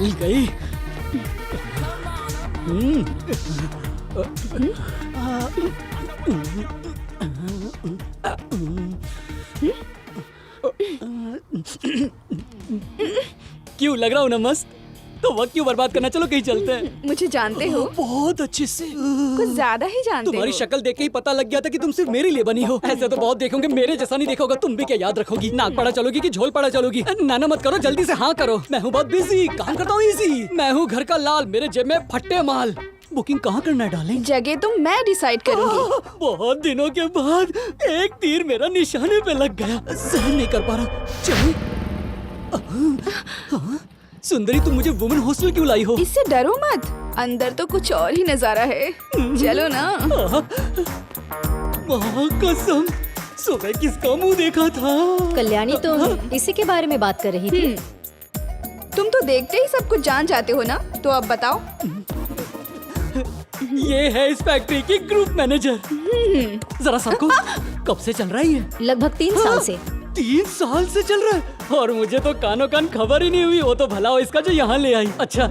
मिल गई। क्यों लग रहा हूँ ना मस्त? तो वक्त क्यों बर्बाद करना, चलो कहीं चलते हैं। मुझे जानते हो? बहुत अच्छे से। कुछ ज्यादा ही जानते तुम्हारी हो। शक्ल देख के ही पता लग गया था कि तुम सिर्फ मेरे लिए बनी हो। ऐसे तो बहुत देखोगे, मेरे जैसा नहीं देखा होगा। तुम भी क्या याद रखोगी? नाक पड़ा चलोगी कि झोल पड़ा चलोगी? नाना मत करो, जल्दी से हाँ करो। मैं हूँ बहुत बिजी, काम करता हूँ इजी। मैं हूँ घर का लाल, मेरे जेब में फट्टे माल। बुकिंग कहाँ करना है डार्लिंग? जगह तो मैं डिसाइड करूंगी। बहुत दिनों के बाद एक तीर मेरा निशाने पे लग गया। सहन नहीं कर पा रहा। चलो। सुंदरी, तुम मुझे वुमेन हॉस्टल क्यों लाई हो? इससे डरो मत, अंदर तो कुछ और ही नजारा है। चलो ना। कसम, सुबह किसका मुंह देखा था? कल्याणी, तुम इसी के बारे में बात कर रही थी। तुम तो देखते ही सब कुछ जान जाते हो ना, तो अब बताओ। ये है इस फैक्ट्री की ग्रुप मैनेजर। जरा सबको, कब से चल रहा है ये? लगभग 3 साल से। 3 साल से चल रहा है और मुझे तो कानो कान खबर ही नहीं हुई। वो तो भला हो इसका जो यहाँ ले आई। अच्छा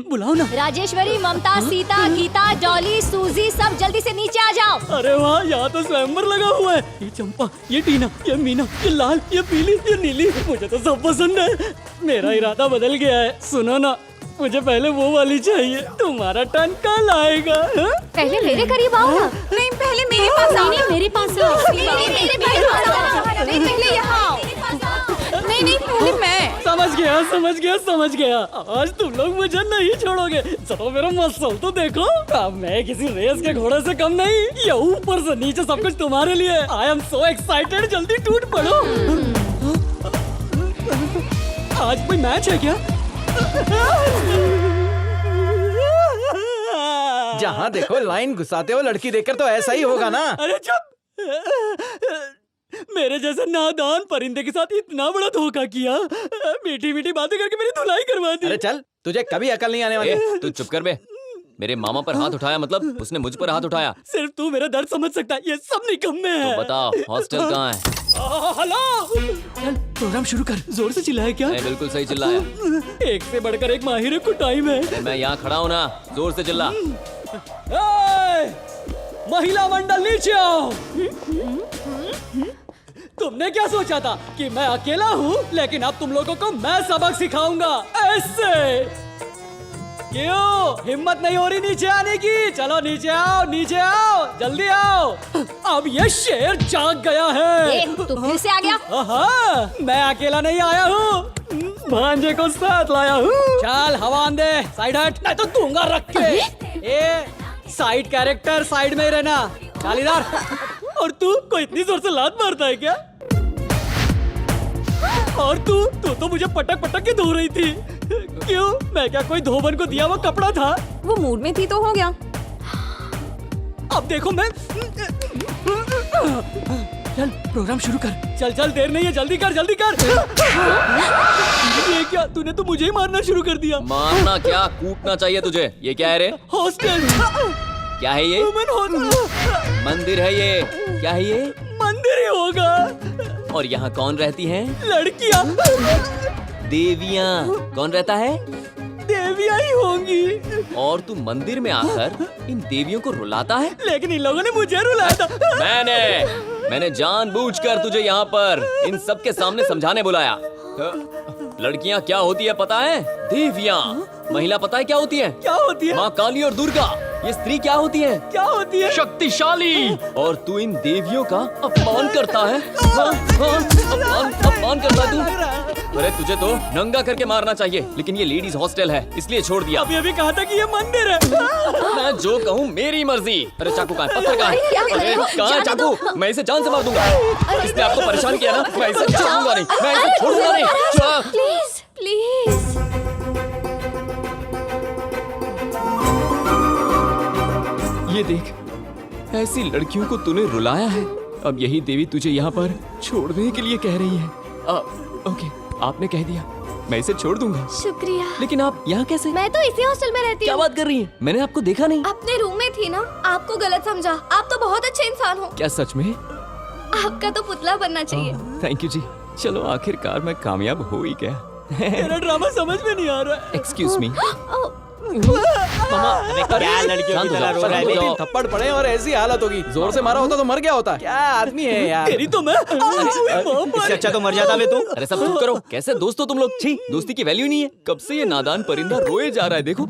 बुलाओ ना। राजेश्वरी, ममता, सीता, गीता, डॉली, सूजी, सब जल्दी से नीचे आ जाओ। अरे वाह, यहाँ तो स्वयंवर लगा हुआ है। ये चंपा, ये टीना, ये मीना, ये लाल, ये पीली, ये नीली, मुझे तो सब पसंद है। मेरा इरादा बदल गया है। सुनो ना, मुझे पहले वो वाली चाहिए। तुम्हारा टर्न कल आएगा। पहले मेरे करीब आओ ना। नहीं, पहले मेरे पास आओ। नहीं, मेरे पास आओ। नहीं, मेरे पास आओ। नहीं, पहले यहाँ आओ। नहीं, पहले मैं। समझ गया। आज तुम लोग मुझे नहीं छोड़ोगे। चलो मेरा मसल तो देखो। अब मैं किसी रेस के घोड़े से कम नहीं। ये ऊपर से नीचे सब कुछ तुम्हारे लिए। I am so excited. जल्दी टूट पड़ो। आज कोई मैच है क्या? जहाँ देखो लाइन घुसाते हो लड़की देखकर तो ऐसा ही होगा ना। अरे चुप। मेरे जैसे नादान परिंदे के साथ इतना बड़ा धोखा किया। मीठी मीठी बातें करके मेरी धुलाई करवा दी। अरे चल, तुझे कभी अकल नहीं आने वाली। तू चुप कर बे। मेरे मामा पर हाथ उठाया मतलब उसने मुझ पर हाथ उठाया। सिर्फ तू मेरा दर्द समझ सकता है। ये सब निकम्मे हैं। तो बताओ हॉस्टल कहाँ है? हेलो, चल प्रोग्राम शुरू कर। जोर से चिल्लाया क्या? मैं बिल्कुल सही चिल्लाया। एक से बढ़कर एक माहिर को टाइम है। अरे मैं यहाँ खड़ा हूँ ना, जोर से चिल्ला। महिला मंडल नीचे आओ। तुमने क्या सोचा था कि मैं अकेला हूँ? लेकिन अब तुम लोगों को मैं सबक सिखाऊंगा। ऐसे क्यों हिम्मत नहीं हो रही नीचे आने की? चलो नीचे आओ, जल्दी आओ। अब ये शेर जाग गया है। तू फिर से आ गया? मैं अकेला नहीं आया हूँ, भांजे को साथ लाया हूँ। चल हवा दे, साइड हट, नहीं तो दूंगा रख के। ए साइड कैरेक्टर, साइड में ही रहना। चल इधर। और तू कोई इतनी जोर से लात मारता है क्या? और तू तो मुझे पटक पटक के धो रही थी। क्यों? मैं क्या कोई धोबन को दिया हुआ कपड़ा था? वो मूड में थी तो हो गया। अब देखो मैं। चल प्रोग्राम शुरू कर। चल देर नहीं है, जल्दी कर। ये क्या, तूने तो मुझे ही मारना शुरू कर दिया। मारना क्या, कूटना चाहिए तुझे। ये क्या है रे? हॉस्टल। क्या है ये? मंदिर है ये। क्या है ये? मंदिर ही होगा। और यहाँ कौन रहती हैं? लड़कियाँ। देवियाँ। कौन रहता है? देवियाँ ही होंगी। और तू मंदिर में आकर इन देवियों को रुलाता है? लेकिन इन लोगों ने मुझे रुलाया था। मैंने जानबूझकर तुझे यहाँ पर इन सब के सामने समझाने बुलाया। लड़कियाँ क्या होती है पता है? देवियाँ। महिला पता है क्या होती है? क्या होती है? माँ काली और दुर्गा। ये स्त्री क्या होती है? क्या होती है? शक्तिशाली। और तू इन देवियों का अपमान करता है। अपमान करता है तू। अरे तुझे तो नंगा करके मारना चाहिए, लेकिन ये लेडीज हॉस्टल है इसलिए छोड़ दिया। अभी कहा था कि ये मंदिर है। मैं जो कहूँ मेरी मर्जी। अरे चाकू कहाँ है? पत्थर कहाँ है? अरे कहाँ है चाकू? मैं इसे जान से मार दूंगा। इसने आपको परेशान किया ना, मैं इसे छोड़ूंगा नहीं, मैं इसे छोड़ूंगा नहीं। प्लीज। ये देख, ऐसी लड़कियों को तूने रुलाया है। अब यही देवी तुझे यहाँ पर छोड़ने के लिए कह रही है। ओके, आपने कह दिया, मैं इसे छोड़ दूंगा। शुक्रिया। लेकिन आप यहाँ कैसे? मैं तो इसी हॉस्टल में रहती क्या हूँ। बात कर रही हैं? मैंने आपको देखा नहीं। अपने रूम में थी ना, आपको गलत समझा। आप तो बहुत अच्छे इंसान हो। क्या सच में? आपका तो पुतला बनना चाहिए। थैंक यू जी। चलो आखिरकार मैं कामयाब हो ही गया। मेरा ड्रामा समझ में नहीं आ रहा है। Excuse me. क्या लड़कियों की तरह रो रहा है? दो तीन थप्पड़ पड़े और ऐसी हालत होगी। जोर से मारा होता तो मर गया होता। क्या आदमी है यार। तेरी तो मैं इससे अच्छा तो मर जाता बे तू। अरे सब चुप करो। कैसे दोस्त हो तुम लोग? छी, दोस्ती की वैल्यू नहीं है। कब से ये नादान परिंदा रोए जा रहा है, देखो।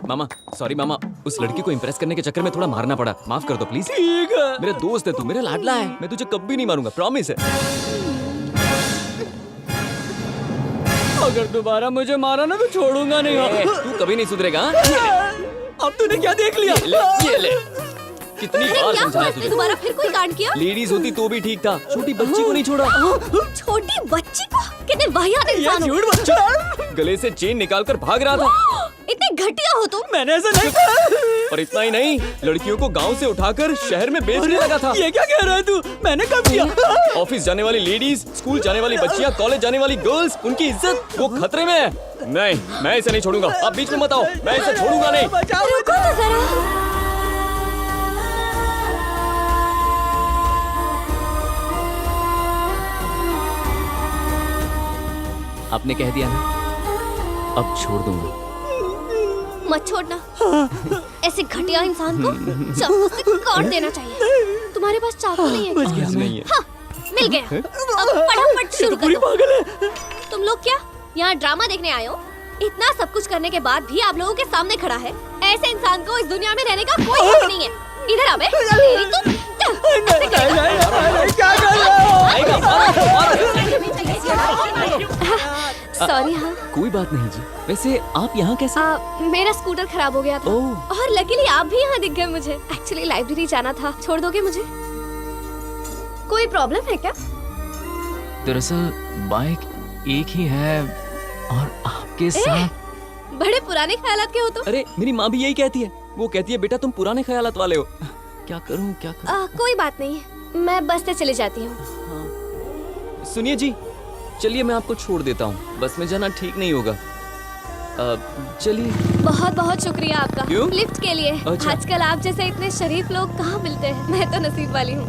मामा, सॉरी मामा, उस लड़की को इम्प्रेस करने के चक्कर में थोड़ा मारना पड़ा, माफ कर दो प्लीज। ठीक है। मेरा दोस्त है तू, मेरा लाडला है, मैं तुझे कभी नहीं मारूंगा, प्रॉमिस है। अगर दोबारा मुझे मारा ना तो छोड़ूंगा नहीं। तू कभी नहीं सुधरेगा। हाँ? अब तूने क्या देख लिया? ये ले। कितनी अरे बार क्या हुआ? समझाया इसने तुझे? दोबारा फिर कोई कांड किया? लेडीज होती तो भी ठीक था, छोटी बच्ची को नहीं छोड़ा। छोटी बच्ची को? कितने वाहियात इंसान हो। झूठ बच्चा। गले से चेन निकालकर भाग रहा था। इतने घटिया हो तुम। मैंने ऐसा नहीं कहा। और इतना ही नहीं, लड़कियों को गांव से उठाकर शहर में बेचने लगा था। ये क्या कह रहा है तू? मैंने कब किया? ऑफिस जाने वाली लेडीज, स्कूल जाने वाली बच्चियां, कॉलेज जाने वाली गर्ल्स, उनकी इज्जत वो खतरे में है। नहीं, मैं इसे नहीं छोड़ूंगा। आप बीच में मत आओ, मैं इसे छोड़ूंगा नहीं। रुको तो जरा। आपने कह दिया ना, अब छोड़ दूंगा। मत छोड़ना। ऐसे घटिया इंसान को चाकू से काट देना चाहिए। तुम्हारे पास चाकू नहीं है? नहीं है। हाँ, मिल गया। अब फटाफट शुरू करो। तुम लोग क्या यहाँ ड्रामा देखने आए हो? इतना सब कुछ करने के बाद भी आप लोगों के सामने खड़ा है। ऐसे इंसान को इस दुनिया में रहने का कोई हक नहीं है। इधर आ बे। तेरी तो क्या कर रहे हो? सॉरी। हाँ, कोई बात नहीं जी। वैसे आप यहाँ कैसे? मेरा स्कूटर खराब हो गया था ओह। और लकीली आप भी यहाँ दिख गए मुझे। एक्चुअली लाइब्रेरी जाना था। छोड़ दोगे मुझे? कोई प्रॉब्लम है क्या? दरअसल बाइक एक ही है और आपके साथ। बड़े पुराने ख्यालात के हो तुम। अरे मेरी माँ भी यही कहती है। वो कहती है बेटा तुम पुराने ख्यालात वाले हो। क्या करूँ क्या करूँ? कोई बात नहीं, मैं बस से चली जाती हूँ। सुनिए जी, चलिए मैं आपको छोड़ देता हूँ। बस में जाना ठीक नहीं होगा। चलिए। बहुत बहुत शुक्रिया आपका। क्यों? लिफ्ट के लिए। अच्छा। आजकल आप जैसे इतने शरीफ लोग कहाँ मिलते हैं। मैं तो नसीब वाली हूँ।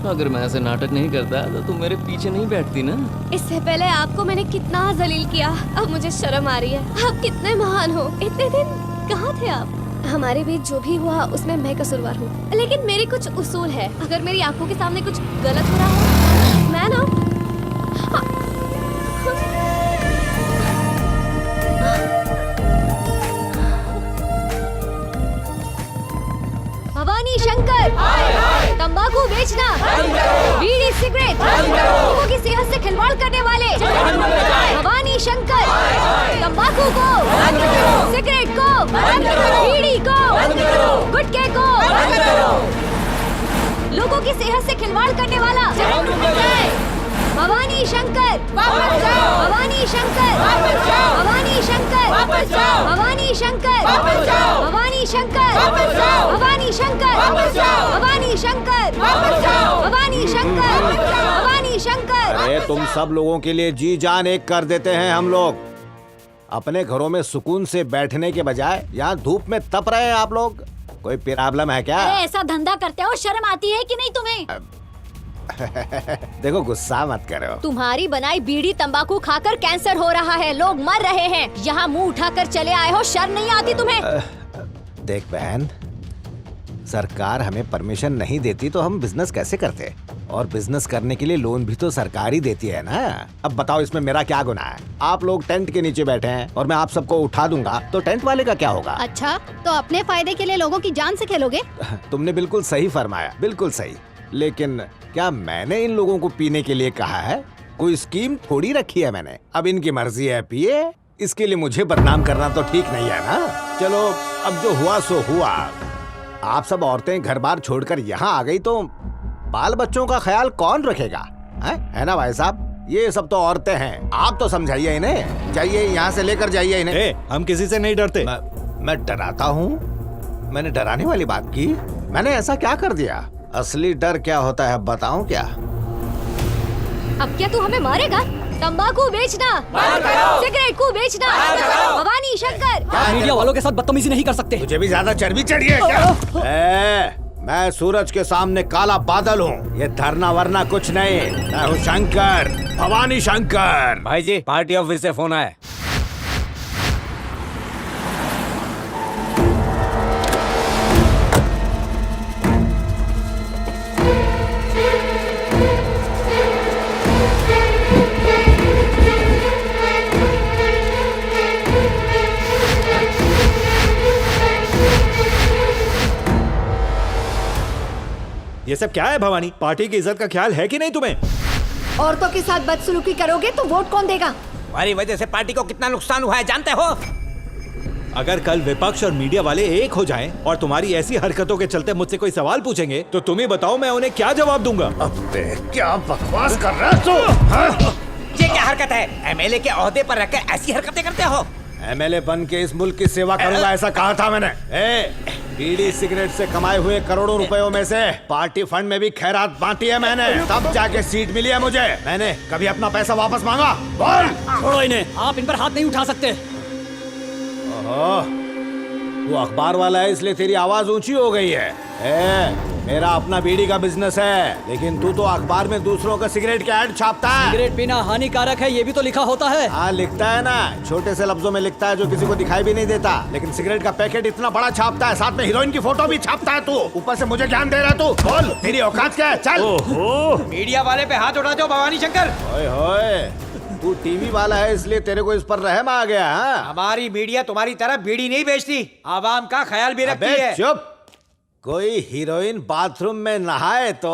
अगर मैं ऐसे नाटक नहीं करता तो तुम मेरे पीछे नहीं बैठती ना। इससे पहले आपको मैंने कितना जलील किया। अब मुझे शर्म आ रही है। आप कितने महान हो। इतने दिन कहाँ थे आप? हमारे बीच जो भी हुआ उसमें मैं कसूरवार हूँ, लेकिन मेरे कुछ उसूल है। अगर मेरी आंखों के सामने कुछ गलत हो रहा है, मैं ना भवानी शंकर, तंबाकू बेचना, बीड़ी सिगरेट, लोगों की सेहत से खिलवाड़ करने वाले भवानी शंकर, तंबाकू को, सिगरेट को, बीड़ी को, गुटखे को, लोगों की सेहत से खिलवाड़ करने वाला भवानी शंकर, भवानी शंकर, भवानी शंकर, भवानी शंकर, भवानी शंकर, भवानी शंकर, भवानी शंकर, भवानी शंकर, भवानी शंकर। अरे तुम सब लोगों के लिए जी जान एक कर देते हैं हम लोग। अपने घरों में सुकून से बैठने के बजाय यहाँ धूप में तप रहे हैं आप लोग। कोई प्रॉब्लम है क्या? अरे ऐसा धंधा करते हो, शर्म आती है कि नहीं तुम्हें? देखो गुस्सा मत करो। तुम्हारी बनाई बीड़ी तंबाकू खाकर कैंसर हो रहा है, लोग मर रहे हैं। यहाँ मुंह उठाकर चले आए हो, शर्म नहीं आती तुम्हें? देख बहन, सरकार हमें परमिशन नहीं देती तो हम बिजनेस कैसे करते? और बिजनेस करने के लिए लोन भी तो सरकार ही देती है ना। अब बताओ इसमें मेरा क्या गुनाह है? आप लोग टेंट के नीचे बैठे हैं और मैं आप सबको उठा दूंगा तो टेंट वाले का क्या होगा? अच्छा, तो अपने फायदे के लिए लोगों की जान से खेलोगे? तुमने बिल्कुल सही फरमाया, बिल्कुल सही। लेकिन क्या मैंने इन लोगों को पीने के लिए कहा है? कोई स्कीम थोड़ी रखी है मैंने। अब इनकी मर्जी है, पिए। इसके लिए मुझे बदनाम करना तो ठीक नहीं है ना। चलो अब जो हुआ सो हुआ। आप सब औरतें घर बार छोड़कर यहाँ आ गई तो बाल बच्चों का ख्याल कौन रखेगा? है ना भाई साहब? ये सब तो औरतें हैं, आप तो समझाइए इन्हें। जाइए यहाँ से लेकर जाइए इन्हें। हम किसी से नहीं डरते। मैं डराता हूँ? मैंने डराने वाली बात की? मैंने ऐसा क्या कर दिया? असली डर क्या होता है बताऊं क्या? अब क्या तू हमें मारेगा? तंबाकू बेचना, सिगरेट को बेचना, भवानी शंकर। मीडिया वालों के साथ बदतमीजी नहीं कर सकते। तुझे भी ज्यादा चर्बी चढ़ी है क्या? मैं सूरज के सामने काला बादल हूँ। ये धरना वरना कुछ नहीं। मैं हूँ शंकर। भवानी शंकर। भाई जी पार्टी ऑफिस से फोन आया। ये सब क्या है भवानी? पार्टी की इज्जत का ख्याल है कि नहीं तुम्हें? औरतों के साथ बदसलूकी करोगे तो वोट कौन देगा? तुम्हारी वजह से पार्टी को कितना नुकसान हुआ है जानते हो? अगर कल विपक्ष और मीडिया वाले एक हो जाएं और तुम्हारी ऐसी हरकतों के चलते मुझसे कोई सवाल पूछेंगे तो तुम ही बताओ मैं उन्हें क्या जवाब दूंगा? अबे क्या बकवास कर रहा है तू? हाँ? ये क्या हरकत है? एमएलए के ओहदे पर रहकर ऐसी हरकतें करते हो? एमएलए बन के इस मुल्क की सेवा करूंगा ऐसा कहा था मैंने। बीड़ी सिगरेट से कमाए हुए करोड़ों रुपयों में से पार्टी फंड में भी खैरात बांटी है मैंने, तब जाके सीट मिली है मुझे। मैंने कभी अपना पैसा वापस मांगा? बोल। छोड़ो इन्हें, आप इन पर हाथ नहीं उठा सकते। ओहो, तू अखबार वाला है इसलिए तेरी आवाज ऊंची हो गई है। मेरा अपना बीड़ी का बिजनेस है, लेकिन तू तो अखबार में दूसरों का सिगरेट के ऐड छापता है। सिगरेट पीना हानिकारक है ये भी तो लिखा होता है। हाँ लिखता है ना, छोटे से लफ्जों में लिखता है जो किसी को दिखाई भी नहीं देता, लेकिन सिगरेट का पैकेट इतना बड़ा छापता है, साथ में हीरोइन की फोटो भी छापता है। तू ऊपर से मुझे ज्ञान दे रहा है तू? बोल तेरी औकात क्या है? चल। मीडिया वाले पे हाथ उठा दो भवानी शंकर। ओए होए, तू टीवी वाला है इसलिए तेरे को इस पर रहम आ गया? हाँ? हमारी मीडिया तुम्हारी तरह बीड़ी नहीं बेचती, आवाम का ख्याल भी रखती अबे है। चुप। कोई हीरोइन बाथरूम में नहाए तो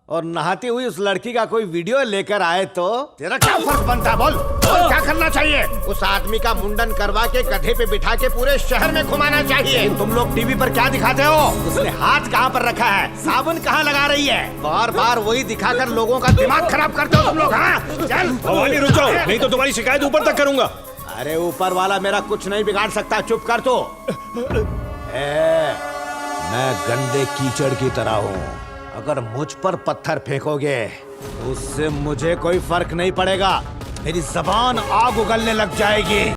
और नहाती हुई उस लड़की का कोई वीडियो लेकर आए तो तेरा क्या फर्क बनता है? बोल क्या करना चाहिए? उस आदमी का मुंडन करवा के गधे पे बिठा के पूरे शहर में घुमाना चाहिए। तुम लोग टीवी पर क्या दिखाते हो? उसने हाथ कहाँ पर रखा है, साबुन कहाँ लगा रही है, बार बार वही दिखाकर लोगों का दिमाग खराब करते हो तुम लोग। हाँ चल भवानी रुक जाओ, नहीं तो तुम्हारी शिकायत ऊपर तक करूंगा। अरे ऊपर वाला मेरा कुछ नहीं बिगाड़ सकता, चुप कर। तो मैं गंदे कीचड़ की तरह हूँ, अगर मुझ पर पत्थर फेंकोगे उससे मुझे कोई फर्क नहीं पड़ेगा, मेरी जबान आग उगलने लग जाएगी।